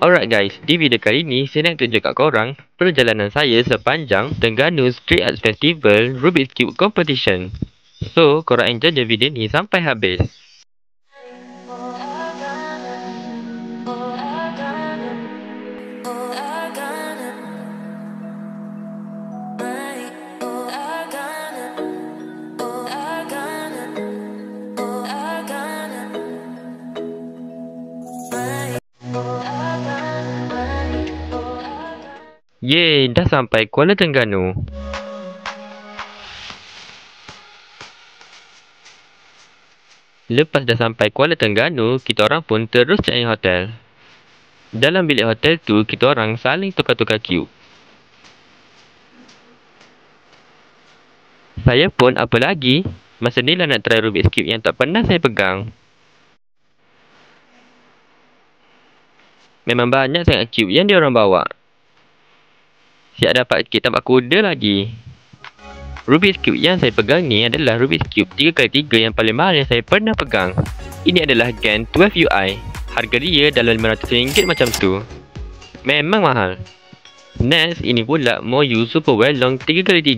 Alright guys, di video kali ni saya nak tunjuk kat korang perjalanan saya sepanjang Terengganu Street Arts Festival Rubik's Cube Competition. So, korang enjoy je video ni sampai habis. Yeay, dah sampai Kuala Terengganu. Lepas dah sampai Kuala Terengganu, kita orang pun terus cari hotel. Dalam bilik hotel tu, kita orang saling tukar-tukar cube. Saya pun apa lagi, masa ni lah nak try Rubik's Cube yang tak pernah saya pegang. Memang banyak sangat cube yang dia orang bawa. Siap dapat sikit tambah kuda lagi. Rubik's Cube yang saya pegang ni adalah Rubik's Cube 3x3 yang paling mahal yang saya pernah pegang. Ini adalah Gen 12 UI. Harga dia dalam RM500 macam tu. Memang mahal. Next, ini pula Moyu Super Well-Long 3x3.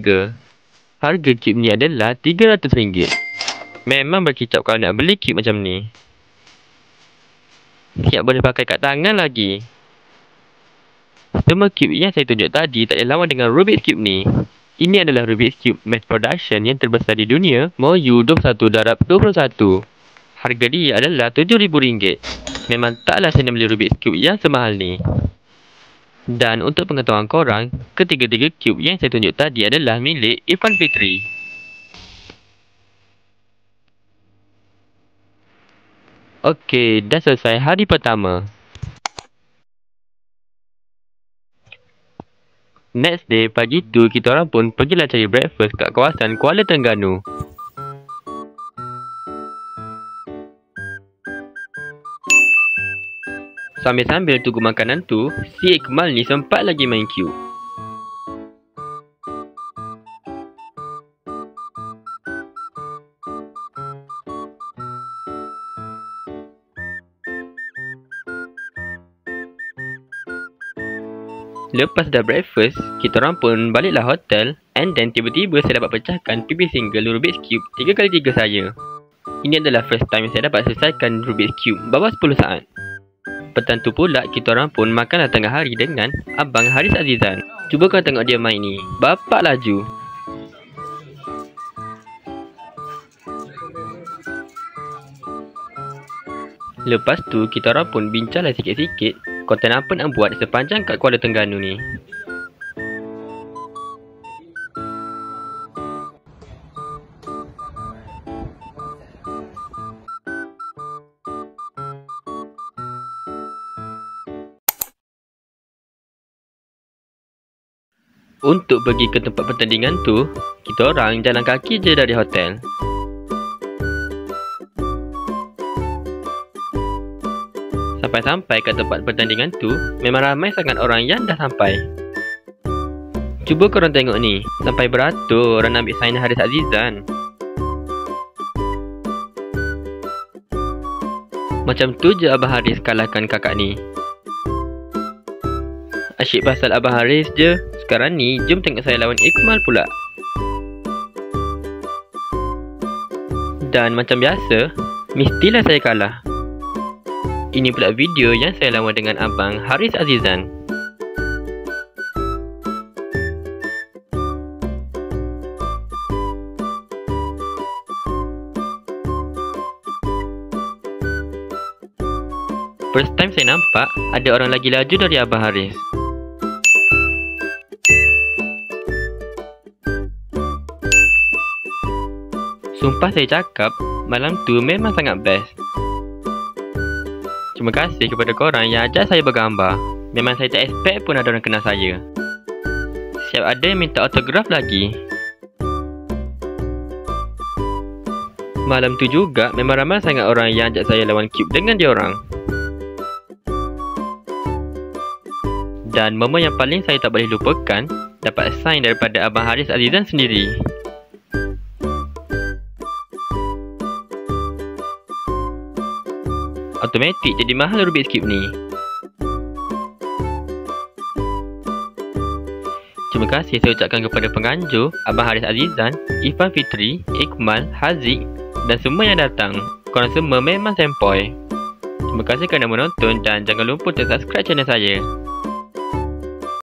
Harga cube ni adalah RM300. Memang berkicap kalau nak beli cube macam ni. Siap boleh pakai kat tangan lagi. Semua cube yang saya tunjuk tadi tak ada lawan dengan Rubik's Cube ni. Ini adalah Rubik's Cube mass production yang terbesar di dunia, Moyu 21-21. Harga dia adalah RM7,000. Memang taklah saya nak beli Rubik's Cube yang semahal ni. Dan untuk pengetahuan korang, ketiga-tiga cube yang saya tunjuk tadi adalah milik Irfan Fitri. Okey, dah selesai hari pertama. Next day, pagi tu kita orang pun pergilah cari breakfast kat kawasan Kuala Terengganu. Sambil-sambil tunggu makanan tu, si Ikmal ni sempat lagi main cube. Lepas dah breakfast, kita orang pun baliklah hotel. And then tiba-tiba saya dapat pecahkan PB single Rubik's Cube 3x3 saya. Ini adalah first time saya dapat selesaikan Rubik's Cube bawah 10 saat. Petang tu pula kita orang pun makanlah tengah hari dengan Abang Haris Azizan. Cuba kau tengok dia main ni. Bapak laju. Lepas tu kita orang pun bincanglah sikit-sikit konten apa nak buat sepanjang kat Kuala Terengganu ni. Untuk pergi ke tempat pertandingan tu, kita orang jalan kaki je dari hotel. Sampai-sampai kat tempat pertandingan tu, memang ramai sangat orang yang dah sampai. Cuba korang tengok ni, sampai beratur orang ambil sign Haris Azizan. Macam tu je Abang Haris kalahkan kakak ni. Asyik pasal Abang Haris je. Sekarang ni, jom tengok saya lawan Ikmal pula. Dan macam biasa, mestilah saya kalah. Ini pula video yang saya lawan dengan Abang Haris Azizan. First time saya nampak ada orang lagi laju dari Abang Haris. Sumpah saya cakap, malam tu memang sangat best. Terima kasih kepada korang yang ajak saya bergambar. Memang saya tak expect pun ada orang kenal saya. Siap ada yang minta autograf lagi. Malam tu juga memang ramai sangat orang yang ajak saya lawan cube dengan dia orang. Dan momen yang paling saya tak boleh lupakan, dapat sign daripada Abang Haris Azizan sendiri. Automatik jadi mahal Rubik's Cube ni. Terima kasih saya ucapkan kepada penganjur Abang Haris Azizan, Ifan Fitri, Iqmal, Haziq dan semua yang datang. Korang semua memang sempoi. Terima kasih kerana menonton dan jangan lupa untuk subscribe channel saya.